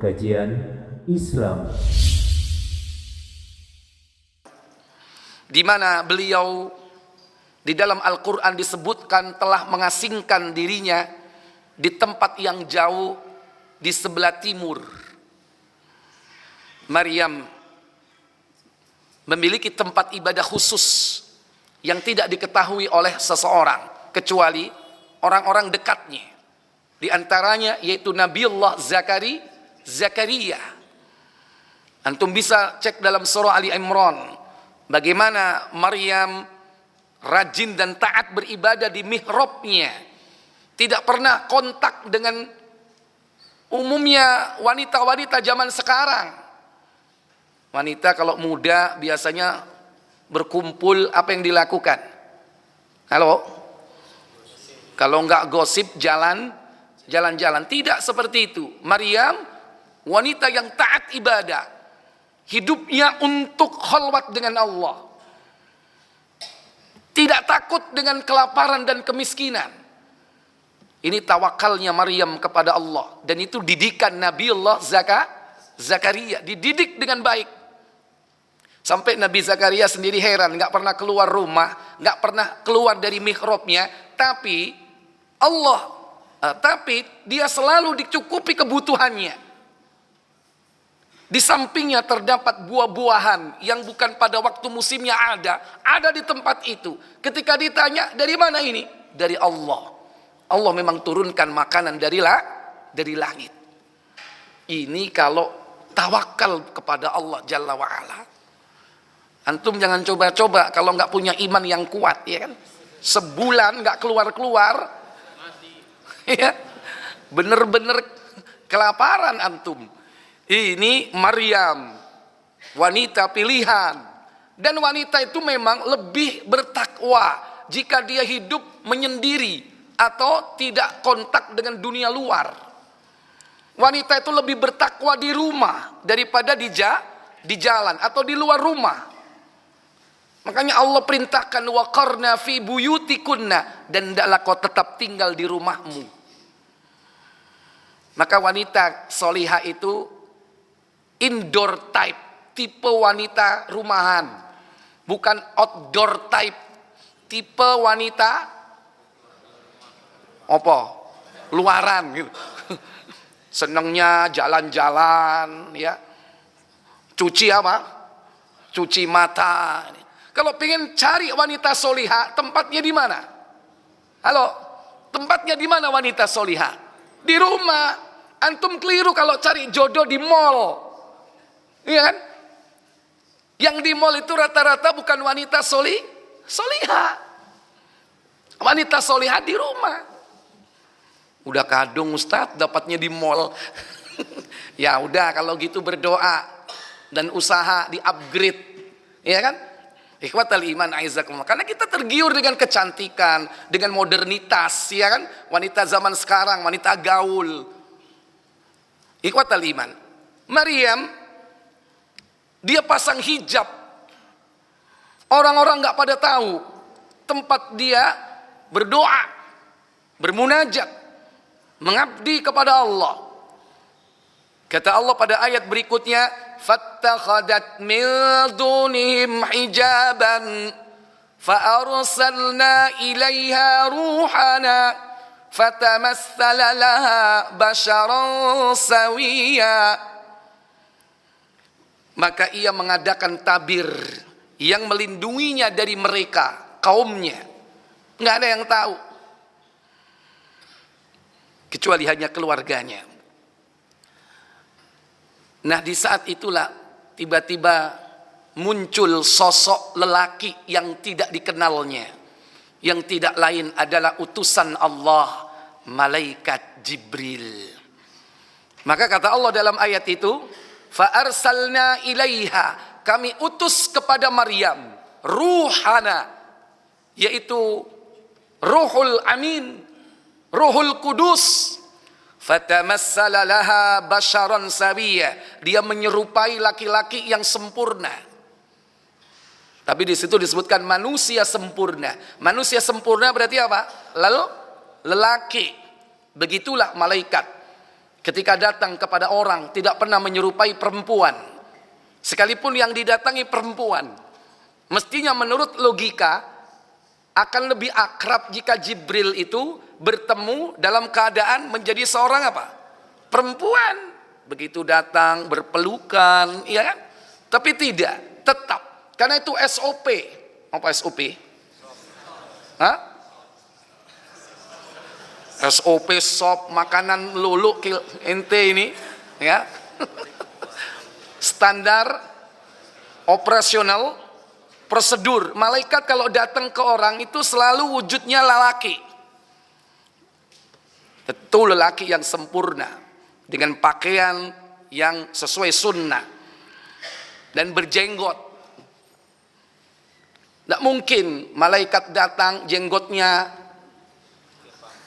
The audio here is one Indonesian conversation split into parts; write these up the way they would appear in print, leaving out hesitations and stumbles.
kajian Islam, di mana beliau di dalam Al-Quran disebutkan telah mengasingkan dirinya di tempat yang jauh di sebelah timur. Maryam memiliki tempat ibadah khusus yang tidak diketahui oleh seseorang kecuali orang-orang dekatnya. Di antaranya yaitu Nabiullah Zakaria. Antum bisa cek dalam surah Ali Imran bagaimana Maryam rajin dan taat beribadah di mihrabnya. Tidak pernah kontak dengan umumnya wanita-wanita zaman sekarang. Wanita kalau muda biasanya berkumpul, apa yang dilakukan? Halo? Kalau enggak gosip, jalan-jalan. Tidak seperti itu. Maryam wanita yang taat ibadah, hidupnya untuk khalwat dengan Allah, tidak takut dengan kelaparan dan kemiskinan. Ini tawakalnya Maryam kepada Allah, dan itu didikan Nabiullah Zakaria, dididik dengan baik. Sampai Nabi Zakaria sendiri heran, nggak pernah keluar rumah, nggak pernah keluar dari mihrabnya, tapi dia selalu dicukupi kebutuhannya. Di sampingnya terdapat buah-buahan yang bukan pada waktu musimnya ada di tempat itu. Ketika ditanya, dari mana ini? Dari Allah. Allah memang turunkan makanan dari langit. Ini kalau tawakal kepada Allah Jalla wa'ala. Antum jangan coba-coba kalau nggak punya iman yang kuat, ya kan? Sebulan nggak keluar-keluar, ya, bener-bener kelaparan antum. Ini Maryam, wanita pilihan, dan wanita itu memang lebih bertakwa jika dia hidup menyendiri atau tidak kontak dengan dunia luar. Wanita itu lebih bertakwa di rumah daripada di jalan atau di luar rumah. Makanya Allah perintahkan waqarna fi buyutikunna, dan hendaklah kau tetap tinggal di rumahmu. Maka wanita solihah itu indoor type, tipe wanita rumahan, bukan outdoor type, tipe wanita apa? Luaran gitu. Senangnya jalan-jalan, ya. Cuci apa? Cuci mata. Kalau pengen cari wanita solihah, tempatnya di mana? Halo, tempatnya di mana wanita solihah? Di rumah. Antum keliru kalau cari jodoh di mall, iya kan? Yang di mall itu rata-rata bukan wanita solihah. Wanita solihah di rumah. Udah kadung Ustadz, dapatnya di mall. Ya udah, kalau gitu berdoa dan usaha di upgrade, ya kan? Ikhwatal iman aizakumullah. Karena kita tergiur dengan kecantikan, dengan modernitas, ya kan? Wanita zaman sekarang, wanita gaul. Ikhwatal iman. Maryam, dia pasang hijab. Orang-orang nggak pada tahu tempat dia berdoa, bermunajat, mengabdi kepada Allah. Kata Allah pada ayat berikutnya, fattakhadat min dunihim hijaban fa-arsalna ilaiha ruhana fatamassala laha basharan sawiyya. Maka ia mengadakan tabir yang melindunginya dari mereka, kaumnya. Nggak ada yang tahu kecuali hanya keluarganya. Nah, di saat itulah tiba-tiba muncul sosok lelaki yang tidak dikenalnya, yang tidak lain adalah utusan Allah, malaikat Jibril. Maka kata Allah dalam ayat itu, fa arsalna ilaiha, kami utus kepada Maryam ruhana, yaitu Ruhul Amin, Ruhul Kudus. Fatamassala laha basharan sawiyya, dia menyerupai laki-laki yang sempurna. Tapi di situ disebutkan manusia sempurna. Manusia sempurna berarti apa? Lalu lelaki. Begitulah malaikat. ketika datang kepada orang tidak pernah menyerupai perempuan, sekalipun yang didatangi perempuan. Mestinya menurut logika akan lebih akrab jika Jibril itu bertemu dalam keadaan menjadi seorang apa? Perempuan. Begitu datang berpelukan, ya kan? Tapi tidak, tetap. Karena itu SOP. Apa SOP? Hah? SOP sop makanan lulu ente ini, ya. Standar operasional prosedur. Malaikat kalau datang ke orang itu selalu wujudnya lelaki. Tentu lelaki yang sempurna dengan pakaian yang sesuai sunnah dan berjenggot. Tidak mungkin malaikat datang jenggotnya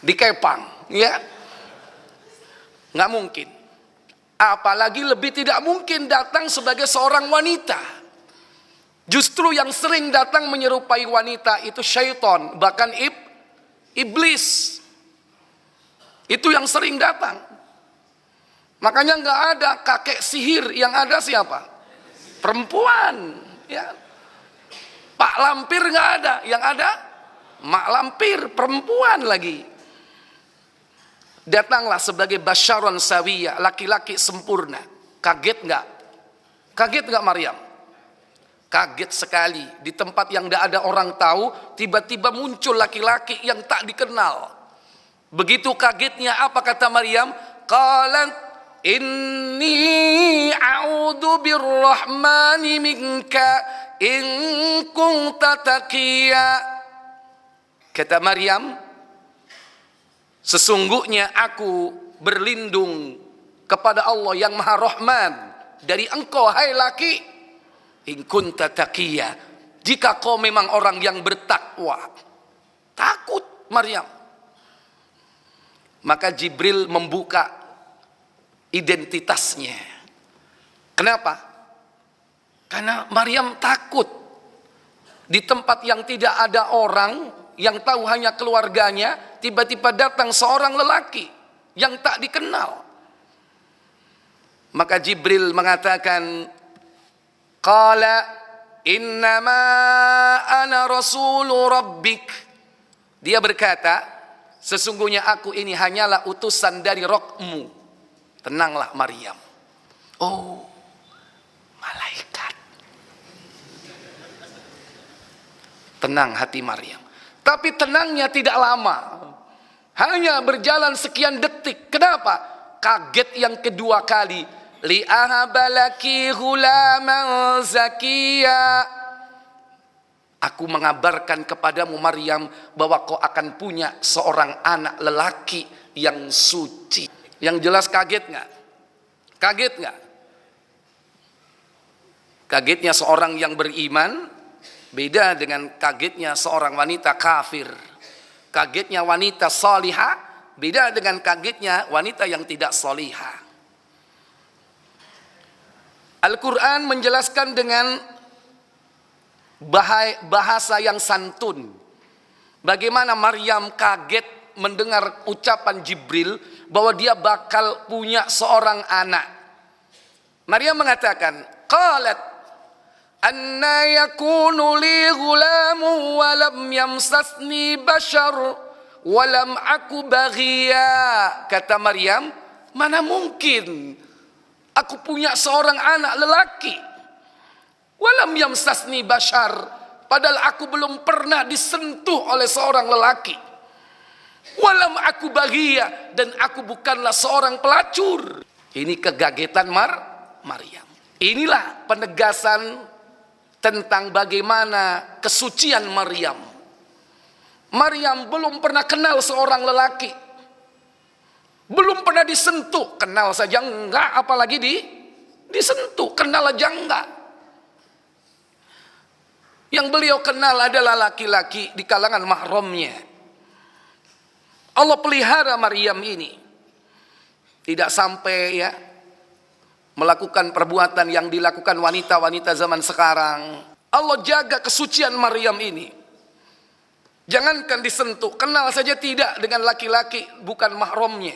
dikepang, ya, nggak mungkin. Apalagi lebih tidak mungkin datang sebagai seorang wanita. Justru yang sering datang menyerupai wanita itu syaitan, bahkan iblis. Itu yang sering datang. Makanya nggak ada kakek sihir, yang ada siapa? Perempuan, ya. Pak lampir nggak ada, yang ada mak lampir, perempuan lagi. Datanglah sebagai basyaron sawiyah, laki-laki sempurna. Kaget nggak? Kaget nggak Maryam? Kaget sekali. Di tempat yang tidak ada orang tahu, tiba-tiba muncul laki-laki yang tak dikenal. Begitu kagetnya, apa kata Maryam? Qalat inni a'udzu birrahmani minka in kunta taqiya. Kata Maryam, sesungguhnya aku berlindung kepada Allah yang Maha Rahman dari engkau, hai laki, in kunta taqiya, jika kau memang orang yang bertakwa. Takut Maryam. Maka Jibril membuka identitasnya. Kenapa? Karena Maryam takut. Di tempat yang tidak ada orang, yang tahu hanya keluarganya, tiba-tiba datang seorang lelaki yang tak dikenal. Maka Jibril mengatakan, qala innama ana rasulu rabbik. Dia berkata, sesungguhnya aku ini hanyalah utusan dari Rabbmu. Tenanglah Maryam. Oh, malaikat. Tenang hati Maryam. Tapi tenangnya tidak lama. Hanya berjalan sekian detik. Kenapa? Kaget yang kedua kali. Li'ahabalaki hulaman zakiya. Aku mengabarkan kepadamu Maryam bahwa kau akan punya seorang anak lelaki yang suci. Yang jelas kaget nggak? Kaget nggak? Kagetnya seorang yang beriman beda dengan kagetnya seorang wanita kafir. Kagetnya wanita salihah beda dengan kagetnya wanita yang tidak salihah. Al-Quran menjelaskan dengan bahasa yang santun bagaimana Maryam kaget mendengar ucapan Jibril bahwa dia bakal punya seorang anak. Maryam mengatakan, qalat anna yakunu li ghulamu wa lam yamsasni bashar wa lam aku baghiya. Kata Maryam, mana mungkin aku punya seorang anak lelaki. Walam yamsasni bashar, padahal aku belum pernah disentuh oleh seorang lelaki. Walam aku bahagia, dan aku bukanlah seorang pelacur. Ini kegagetan Maryam. Inilah penegasan tentang bagaimana kesucian Maryam. Maryam belum pernah kenal seorang lelaki. Belum pernah disentuh, kenal saja enggak, apalagi disentuh, kenal aja enggak. Yang beliau kenal adalah laki-laki di kalangan mahramnya. Allah pelihara Maryam ini. Tidak sampai ya melakukan perbuatan yang dilakukan wanita-wanita zaman sekarang. Allah jaga kesucian Maryam ini. Jangankan disentuh, kenal saja tidak dengan laki-laki bukan mahramnya.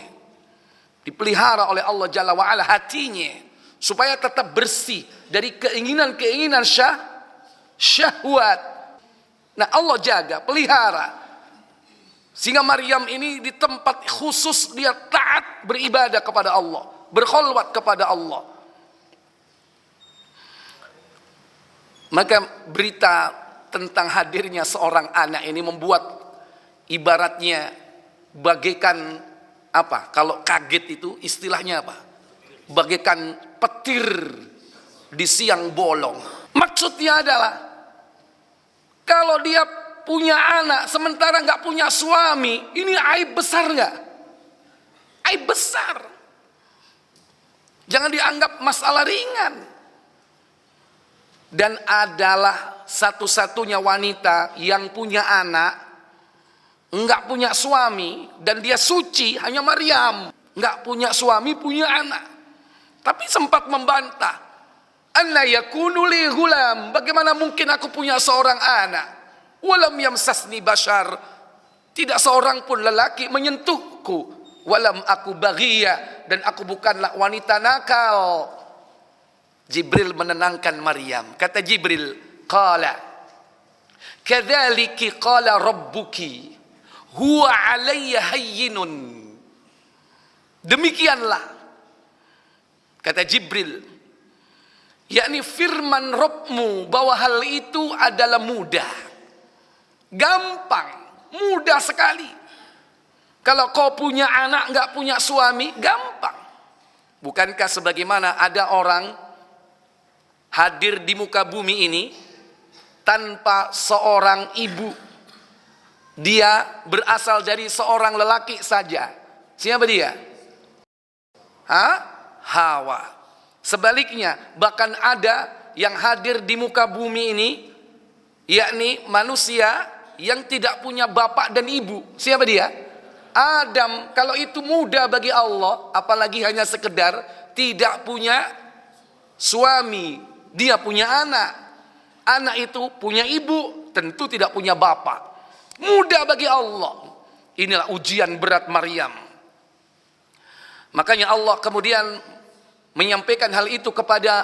dipelihara oleh Allah Jalla wa'ala hatinya, supaya tetap bersih dari keinginan-keinginan syahwat. Nah, Allah jaga, pelihara, sehingga Maryam ini di tempat khusus dia taat beribadah kepada Allah, berkholwat kepada Allah. Maka berita tentang hadirnya seorang anak ini membuat ibaratnya bagaikan apa? Kalau kaget itu istilahnya apa? Bagaikan petir di siang bolong. Maksudnya adalah kalau dia punya anak sementara nggak punya suami, ini aib besar nggak? Aib besar. Jangan dianggap masalah ringan. Dan adalah satu-satunya wanita yang punya anak, enggak punya suami, dan dia suci, hanya Maryam. Enggak punya suami, punya anak. Tapi sempat membantah. Anna yakunu li ghulam, bagaimana mungkin aku punya seorang anak? Walam yamsasni bashar, tidak seorang pun lelaki menyentuhku. Walam aku baghiya, dan aku bukanlah wanita nakal. Jibril menenangkan Maryam. Kata Jibril, qala kadzaliki qala rabbuki huwa alayya hayyinun. Demikianlah kata Jibril, yakni firman Rabbmu bahwa hal itu adalah mudah, gampang, mudah sekali. Kalau kau punya anak nggak punya suami, gampang. Bukankah sebagaimana ada orang hadir di muka bumi ini tanpa seorang ibu, dia berasal dari seorang lelaki saja. Siapa dia? Hawa. Sebaliknya, bahkan ada yang hadir di muka bumi ini, yakni manusia yang tidak punya bapak dan ibu. Siapa dia? Adam. Kalau itu mudah bagi Allah, apalagi hanya sekedar tidak punya suami, dia punya anak. Anak itu punya ibu, tentu tidak punya bapak. Mudah bagi Allah. Inilah ujian berat Maryam. Makanya Allah kemudian menyampaikan hal itu kepada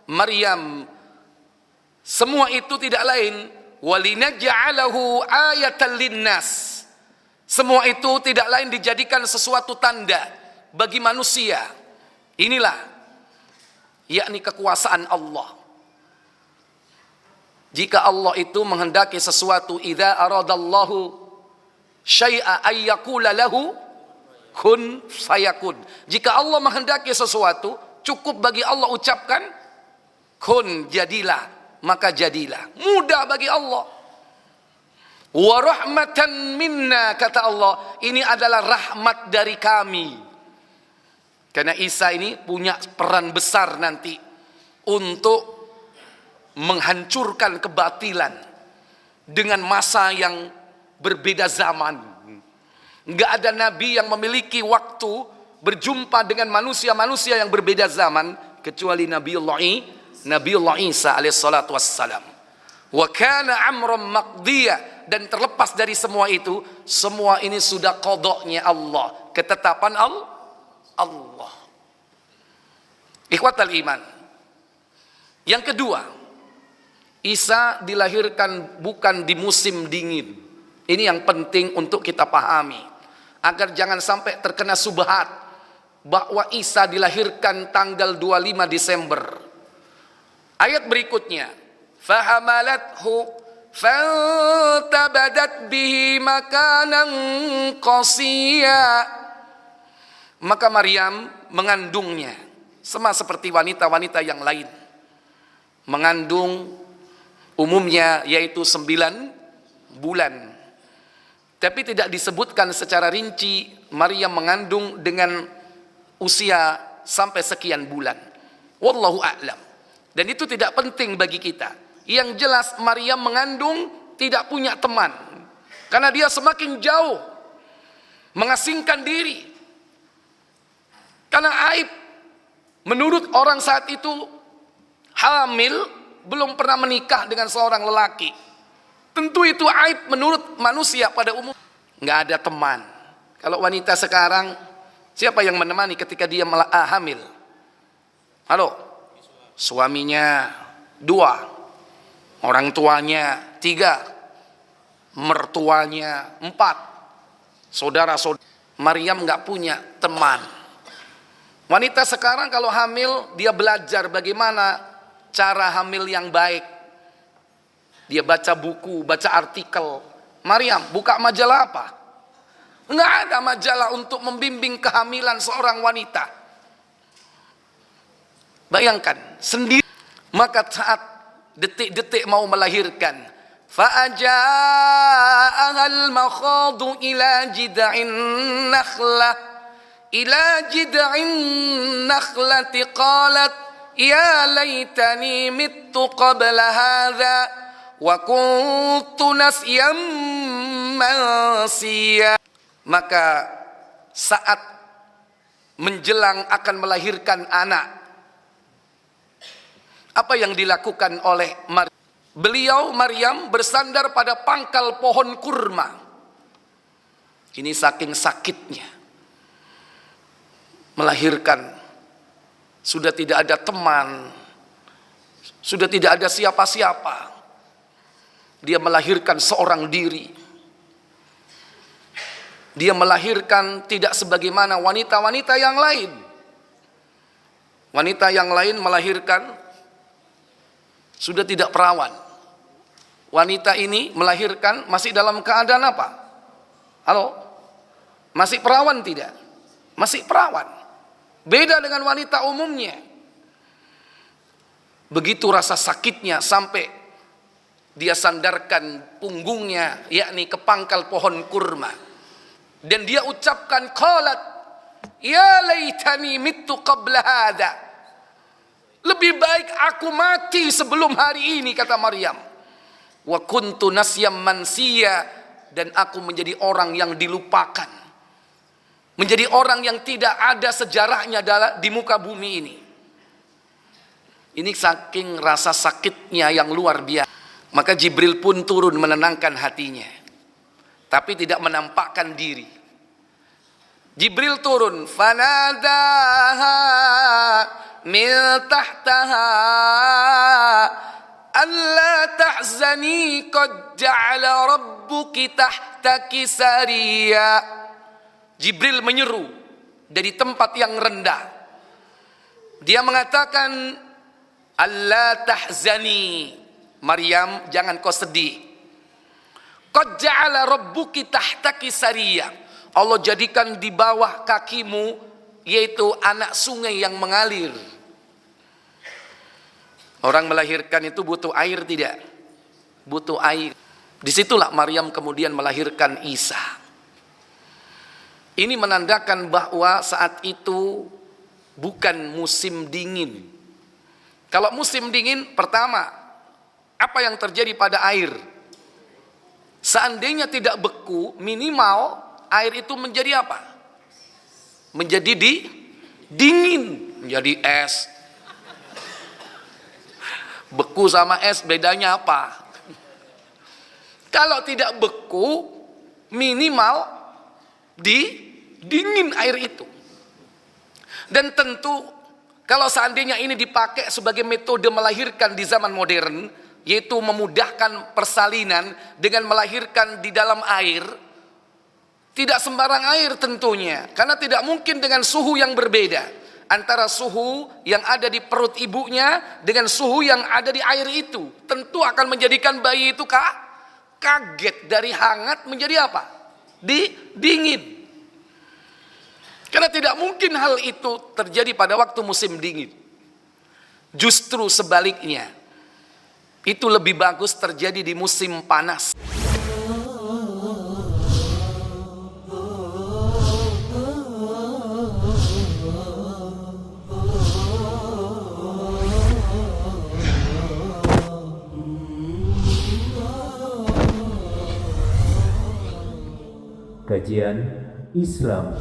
Maryam. Semua itu tidak lain, walinaj'alahu ayatan linnas. Semua itu tidak lain dijadikan sesuatu tanda bagi manusia. Inilah yakni kekuasaan Allah. Jika Allah itu menghendaki sesuatu, idza aradallahu syai'a ayyaqula lahu kun fayakun. Jika Allah menghendaki sesuatu, cukup bagi Allah ucapkan kun, jadilah, maka jadilah. Mudah bagi Allah. Wa rahmatan minna, kata Allah, ini adalah rahmat dari kami. Karena Isa ini punya peran besar nanti untuk menghancurkan kebatilan dengan masa yang berbeda zaman. Enggak ada nabi yang memiliki waktu berjumpa dengan manusia-manusia yang berbeda zaman kecuali Nabiullah Isa alaihissalatu wassalam. Wa kana amran maqdiya, dan terlepas dari semua itu, semua ini sudah qadanya Allah, ketetapan Allah. Ikhwatal iman. Yang kedua, Isa dilahirkan bukan di musim dingin. Ini yang penting untuk kita pahami, agar jangan sampai terkena subhat bahwa Isa dilahirkan tanggal 25 Desember. Ayat berikutnya, fahamalathu fantabadat bihi makanan qasiya. Maka Maryam mengandungnya sama seperti wanita-wanita yang lain. Mengandung umumnya yaitu 9 bulan. Tapi tidak disebutkan secara rinci Maryam mengandung dengan usia sampai sekian bulan. Wallahu a'lam. Dan itu tidak penting bagi kita. Yang jelas Maryam mengandung tidak punya teman. Karena dia semakin jauh mengasingkan diri. Karena aib menurut orang saat itu hamil, belum pernah menikah dengan seorang lelaki. Tentu itu aib menurut manusia pada umum. Nggak ada teman. Kalau wanita sekarang Siapa yang menemani ketika dia hamil? Halo? Suaminya 2, orang tuanya 3, mertuanya 4, saudara-saudara. Maryam nggak punya teman. Wanita sekarang kalau hamil, dia belajar bagaimana cara hamil yang baik. Dia baca buku, baca artikel. Maryam buka majalah apa? Nggak ada majalah untuk membimbing kehamilan seorang wanita. Bayangkan sendiri. Maka saat detik-detik mau melahirkan, فَأَجَاءَهَا الْمَخَاضُ إِلَى جِذْعِ النَّخْلَةِ قَالَتْ يَا لَيْتَنِي مِتُّ قَبْلَ هَذَا وَكُنْتُ نَسْيًا مَنْسِيًّا. Maka saat menjelang akan melahirkan anak, apa yang dilakukan oleh Maryam? Beliau Maryam bersandar pada pangkal pohon kurma. Ini saking sakitnya melahirkan, sudah tidak ada teman, sudah tidak ada siapa-siapa. Dia melahirkan seorang diri. Dia melahirkan tidak sebagaimana wanita-wanita yang lain. Wanita yang lain melahirkan sudah tidak perawan. Wanita ini melahirkan masih dalam keadaan apa? Halo? Masih perawan tidak? Masih perawan. Beda dengan wanita umumnya. Begitu rasa sakitnya sampai dia sandarkan punggungnya, yakni ke pangkal pohon kurma. Dan dia ucapkan, qalat ya laitani mittu qabla hadha. Lebih baik aku mati sebelum hari ini, kata Maryam. Wa kuntu nasyam mansiya, dan aku menjadi orang yang dilupakan, menjadi orang yang tidak ada sejarahnya di muka bumi ini. Ini saking rasa sakitnya yang luar biasa. Maka Jibril pun turun menenangkan hatinya, tapi tidak menampakkan diri. Jibril turun, fanadaha min tahtaha alla tahzani qad ja'ala rabbuki tahtaki sariya. Jibril menyeru dari tempat yang rendah. Dia mengatakan, alla tahzani, Maryam, jangan kau sedih. Qad ja'ala rabbuki tahtaki sariya. Allah jadikan di bawah kakimu yaitu anak sungai yang mengalir. Orang melahirkan itu butuh air tidak? Butuh air. Disitulah Maryam kemudian melahirkan Isa. Ini menandakan bahwa saat itu bukan musim dingin. Kalau musim dingin, pertama, apa yang terjadi pada air? Seandainya tidak beku, minimal air itu menjadi apa? Menjadi dingin, menjadi es. Beku sama es bedanya apa? Kalau tidak beku, minimal dingin air itu. Dan tentu kalau seandainya ini dipakai sebagai metode melahirkan di zaman modern, yaitu memudahkan persalinan dengan melahirkan di dalam air, tidak sembarang air tentunya, karena tidak mungkin dengan suhu yang berbeda antara suhu yang ada di perut ibunya dengan suhu yang ada di air itu. Tentu akan menjadikan bayi itu kaget, dari hangat menjadi apa? Dingin. Karena tidak mungkin hal itu terjadi pada waktu musim dingin. Justru sebaliknya, itu lebih bagus terjadi di musim panas. Kajian Islam.